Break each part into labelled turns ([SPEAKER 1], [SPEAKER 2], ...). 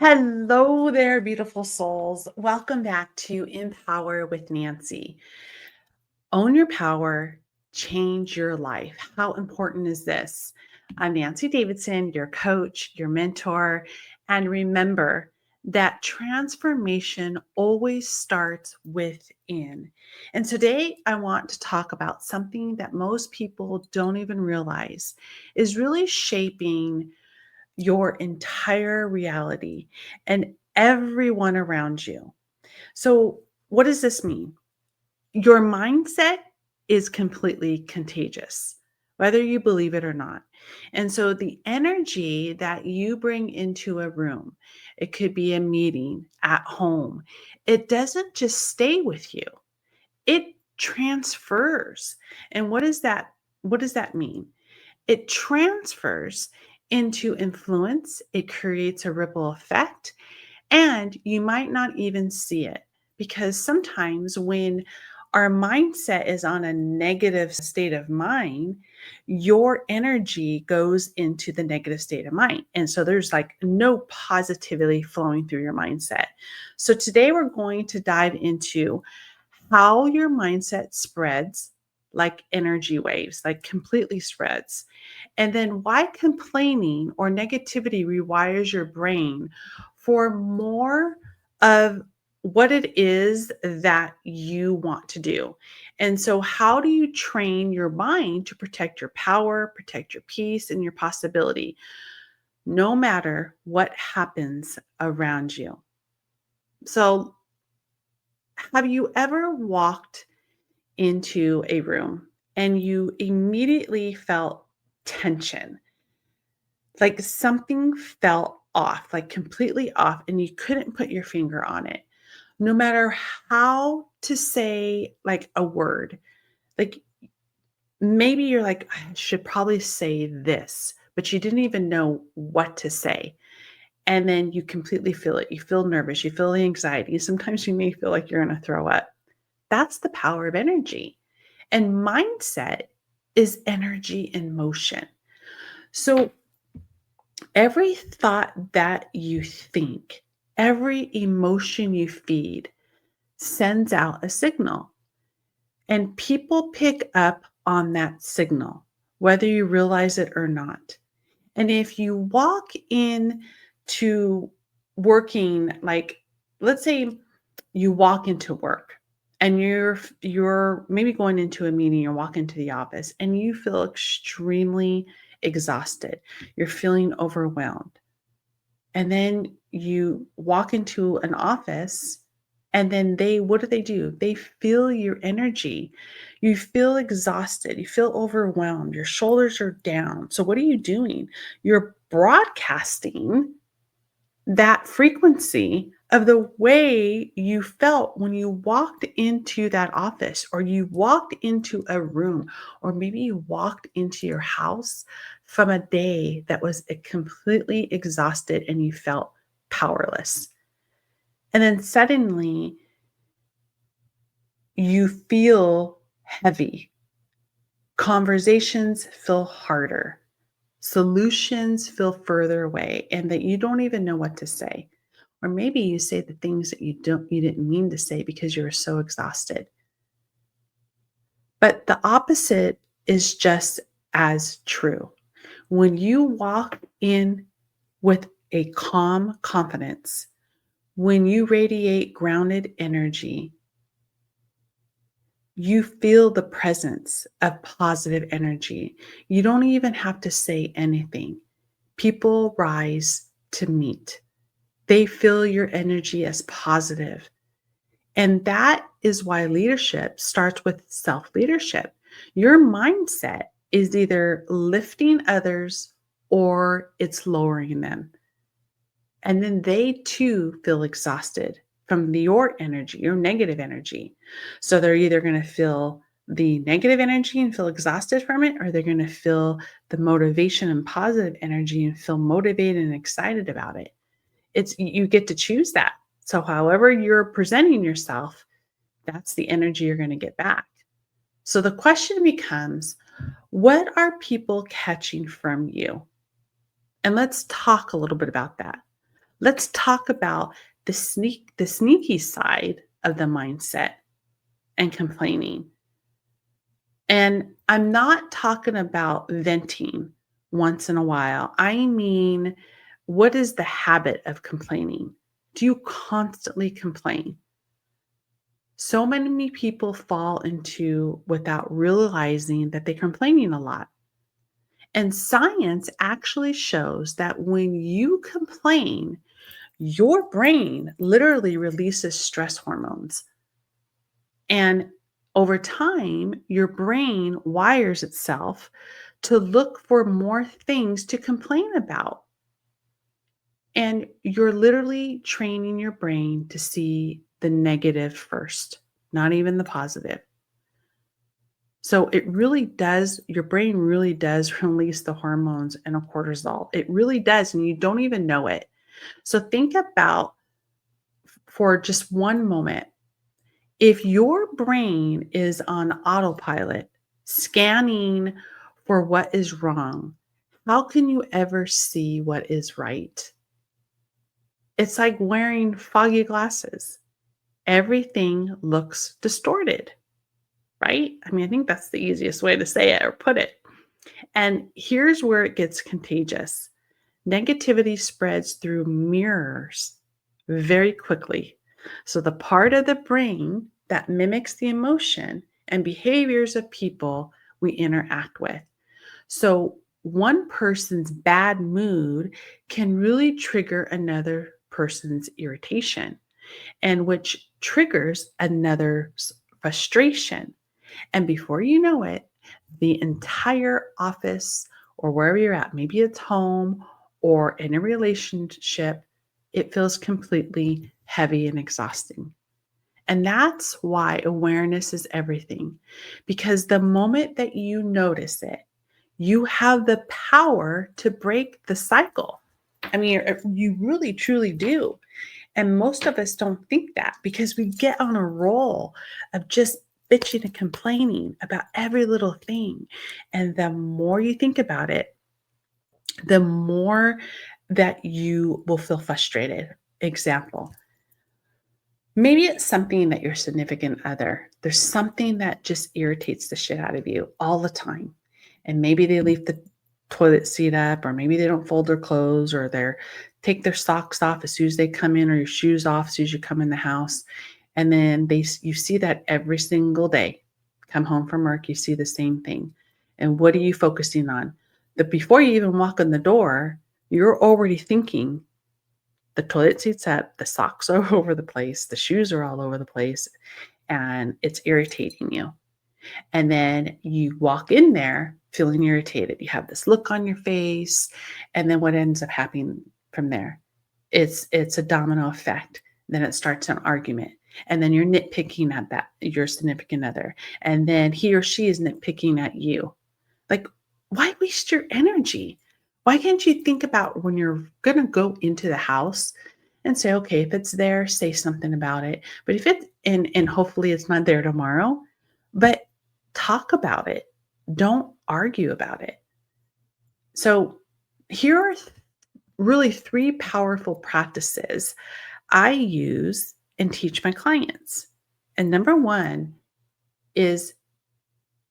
[SPEAKER 1] Hello there, beautiful souls. Welcome back to Empower with Nancy. Own your power, change your life. How important is this? I'm Nancy Davidson, your coach, your mentor. And remember that transformation always starts within. And today I want to talk about something that most people don't even realize is really shaping your entire reality and everyone around you. So, what does this mean? Your mindset is completely contagious, whether you believe it or not. And so, the energy that you bring into a room, it could be a meeting at home, it doesn't just stay with you, it transfers. And what does that mean? It transfers into influence, it creates a ripple effect, and you might not even see it because sometimes when our mindset is on a negative state of mind, your energy goes into the negative state of mind. And so there's like no positivity flowing through your mindset. So today we're going to dive into how your mindset spreads like energy waves, like completely spreads. And then why complaining or negativity rewires your brain for more of what it is that you want to do. And so, how do you train your mind to protect your power, protect your peace, and your possibility, no matter what happens around you? So, have you ever walked into a room and you immediately felt tension? Like something felt off, like completely off, and you couldn't put your finger on it. No matter how to say like a word, like maybe you're like, I should probably say this, but you didn't even know what to say. And then you completely feel it. You feel nervous. You feel the anxiety. Sometimes you may feel like you're going to throw up. That's the power of energy. And mindset is energy in motion. So every thought that you think, every emotion you feed sends out a signal, and people pick up on that signal, whether you realize it or not. And if you walk in to working, like let's say you walk into work and you're maybe going into a meeting or walk into the office and you feel extremely exhausted. You're feeling overwhelmed. And then you walk into an office and then what do? They feel your energy. You feel exhausted. You feel overwhelmed. Your shoulders are down. So what are you doing? You're broadcasting that frequency of the way you felt when you walked into that office or you walked into a room or maybe you walked into your house from a day that was completely exhausted and you felt powerless. And then suddenly you feel heavy. Conversations feel harder. Solutions feel further away and that you don't even know what to say. Or maybe you say the things that you didn't mean to say because you were so exhausted. But the opposite is just as true. When you walk in with a calm confidence, when you radiate grounded energy, you feel the presence of positive energy. You don't even have to say anything. People rise to meet. They feel your energy as positive. And that is why leadership starts with self leadership. Your mindset is either lifting others or it's lowering them. And then they too feel exhausted from your energy, your negative energy. So they're either going to feel the negative energy and feel exhausted from it, or they're going to feel the motivation and positive energy and feel motivated and excited about it. It's you get to choose that. So however you're presenting yourself, that's the energy you're going to get back. So the question becomes, what are people catching from you? And let's talk a little bit about that. Let's talk about the sneaky side of the mindset and complaining. And I'm not talking about venting once in a while. I mean, what is the habit of complaining? Do you constantly complain? So many people fall into without realizing that they're complaining a lot. And science actually shows that when you complain, your brain literally releases stress hormones. And over time, your brain wires itself to look for more things to complain about. And you're literally training your brain to see the negative first, not even the positive. So it really does, your brain really does release the hormones and a cortisol. It really does, and you don't even know it. So think about for just one moment, if your brain is on autopilot, scanning for what is wrong, how can you ever see what is right? It's like wearing foggy glasses. Everything looks distorted, right? I mean, I think that's the easiest way to say it or put it. And here's where it gets contagious. Negativity spreads through mirrors very quickly. So, the part of the brain that mimics the emotion and behaviors of people we interact with. So, one person's bad mood can really trigger another person's irritation, and which triggers another's frustration. And before you know it, the entire office or wherever you're at, maybe it's home or in a relationship, it feels completely heavy and exhausting. And that's why awareness is everything. Because the moment that you notice it, you have the power to break the cycle. I mean, you really truly do. And most of us don't think that because we get on a roll of just bitching and complaining about every little thing. And the more you think about it, the more that you will feel frustrated. Example, maybe it's something that your significant other, there's something that just irritates the shit out of you all the time. And maybe they leave the toilet seat up, or maybe they don't fold their clothes, or they're take their socks off as soon as they come in, or your shoes off as soon as you come in the house. And then you see that every single day. Come home from work, you see the same thing. And what are you focusing on? That before you even walk in the door, you're already thinking the toilet seat's up, the socks are over the place, the shoes are all over the place, and it's irritating you. And then you walk in there feeling irritated. You have this look on your face, and then what ends up happening from there? It's a domino effect. Then it starts an argument. And then you're nitpicking at that your significant other. And then he or she is nitpicking at you. Like, why waste your energy? Why can't you think about when you're going to go into the house and say, okay, if it's there, say something about it. But if it's and hopefully it's not there tomorrow, but talk about it. Don't argue about it. So here are really three powerful practices I use and teach my clients. And number one is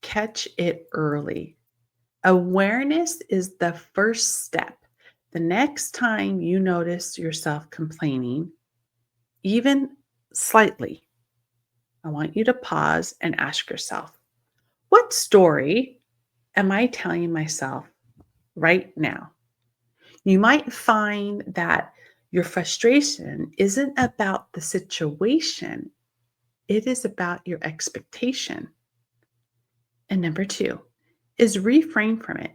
[SPEAKER 1] catch it early. Awareness is the first step. The next time you notice yourself complaining, even slightly, I want you to pause and ask yourself, what story am I telling myself right now? You might find that your frustration isn't about the situation, it is about your expectation. And number two is reframe from it.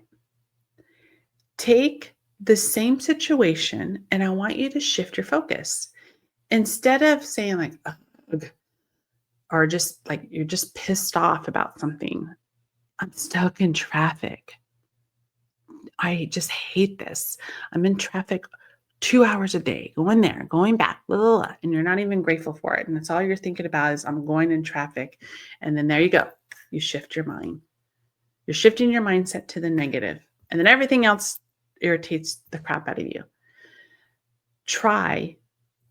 [SPEAKER 1] Take the same situation and I want you to shift your focus. Instead of saying like, "Ugh," or just like you're just pissed off about something. I'm stuck in traffic. I just hate this. I'm in traffic 2 hours a day, going there, going back, blah, blah, blah, and you're not even grateful for it. And that's all you're thinking about is I'm going in traffic. And then there you go. You shift your mind. You're shifting your mindset to the negative. And then everything else irritates the crap out of you. Try,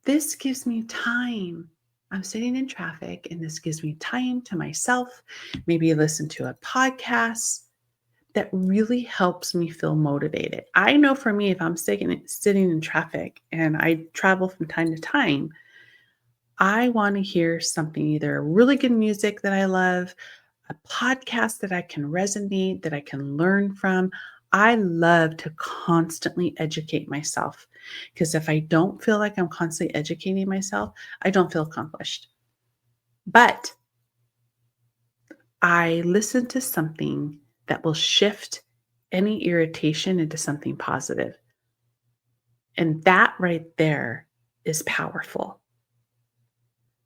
[SPEAKER 1] this gives me time. I'm sitting in traffic and this gives me time to myself. Maybe listen to a podcast that really helps me feel motivated. I know for me, if I'm sitting in traffic and I travel from time to time, I want to hear something, either really good music that I love, a podcast that I can resonate, that I can learn from. I love to constantly educate myself because if I don't feel like I'm constantly educating myself, I don't feel accomplished. But I listen to something that will shift any irritation into something positive. And that right there is powerful.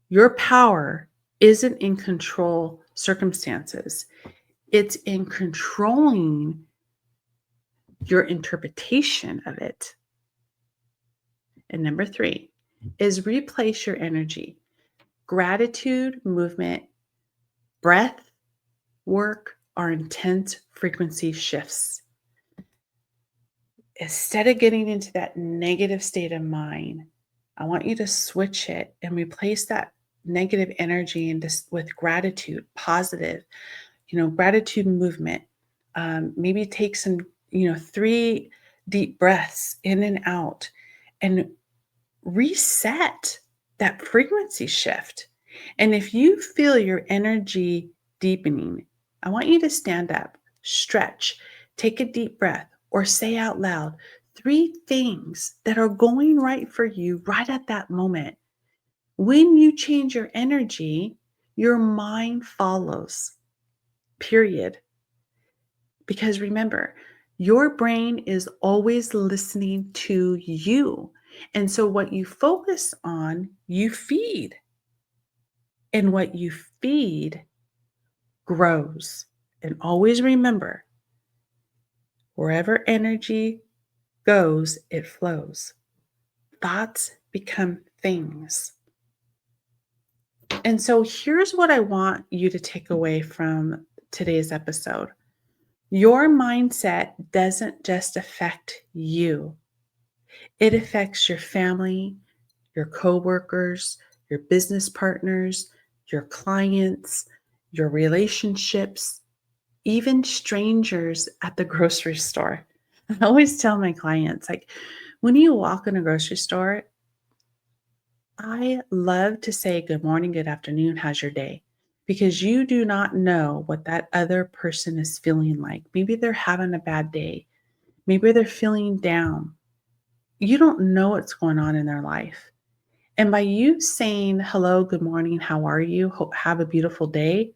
[SPEAKER 1] Your power isn't in control circumstances. It's in controlling your interpretation of it. And number 3 is replace your energy. Gratitude, movement, breath, work are intense frequency shifts. Instead of getting into that negative state of mind, I want you to switch it and replace that negative energy with gratitude, positive, gratitude movement. Maybe take some, 3 deep breaths in and out and reset that frequency shift. And if you feel your energy deepening, I want you to stand up, stretch, take a deep breath, or say out loud 3 things that are going right for you right at that moment. When you change your energy, your mind follows, period. Because remember, your brain is always listening to you. And so what you focus on, you feed. And what you feed grows. And always remember, wherever energy goes, it flows. Thoughts become things. And so here's what I want you to take away from today's episode. Your mindset doesn't just affect you. It affects your family, your coworkers, your business partners, your clients, your relationships, even strangers at the grocery store. I always tell my clients, like, when you walk in a grocery store, I love to say, good morning, good afternoon, how's your day? Because you do not know what that other person is feeling like. Maybe they're having a bad day. Maybe they're feeling down. You don't know what's going on in their life. And by you saying, hello, good morning, how are you? Have a beautiful day,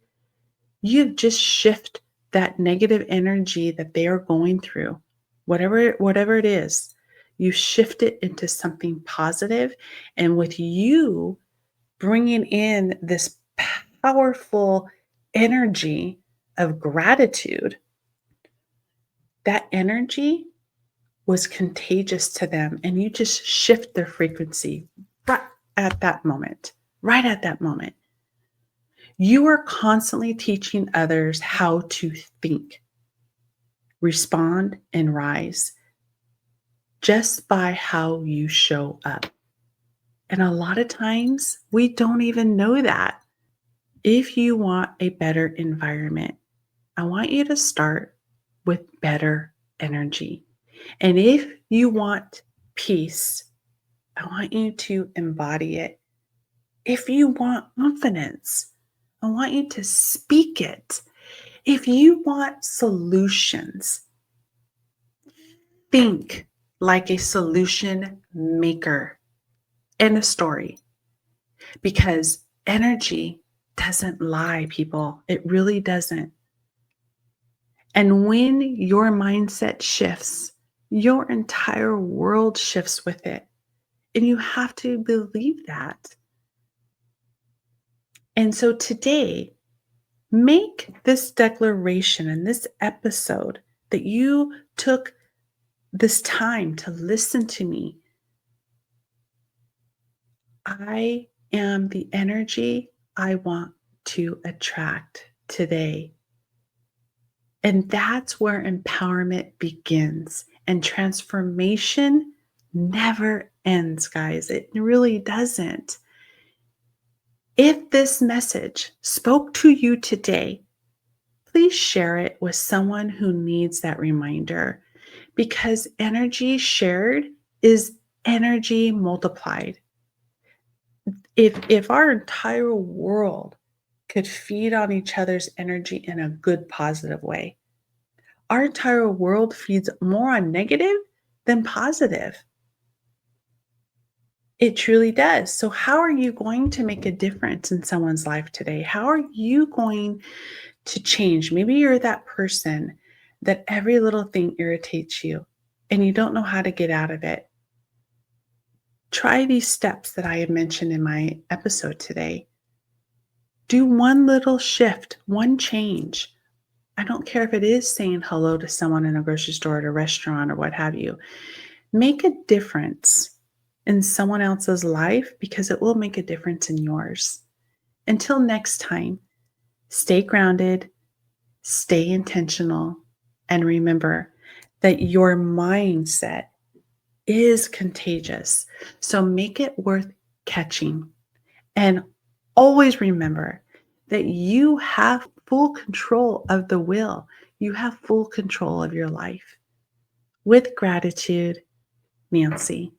[SPEAKER 1] you just shift that negative energy that they are going through, whatever it is. You shift it into something positive. And with you bringing in this powerful energy of gratitude, that energy was contagious to them. And you just shift their frequency right at that moment, right at that moment. You are constantly teaching others how to think, respond, and rise just by how you show up. And a lot of times we don't even know that. If you want a better environment, I want you to start with better energy. And if you want peace, I want you to embody it. If you want confidence, I want you to speak it. If you want solutions, think like a solution maker in a story, because energy doesn't lie, people. It really doesn't. And when your mindset shifts, your entire world shifts with it. And you have to believe that. And so today, make this declaration in this episode that you took this time to listen to me. I am the energy I want to attract today. And that's where empowerment begins. And transformation never ends, guys. It really doesn't. If this message spoke to you today, please share it with someone who needs that reminder because energy shared is energy multiplied. If our entire world could feed on each other's energy in a good positive way, our entire world feeds more on negative than positive. It truly does. So how are you going to make a difference in someone's life today? How are you going to change? Maybe you're that person that every little thing irritates you and you don't know how to get out of it. Try these steps that I have mentioned in my episode today. Do one little shift, one change. I don't care if it is saying hello to someone in a grocery store, at a restaurant, or what have you. Make a difference in someone else's life because it will make a difference in yours. Until next time, stay grounded, stay intentional, and remember that your mindset is contagious. So make it worth catching. And always remember that you have full control of the will. You have full control of your life. With gratitude, Nancy.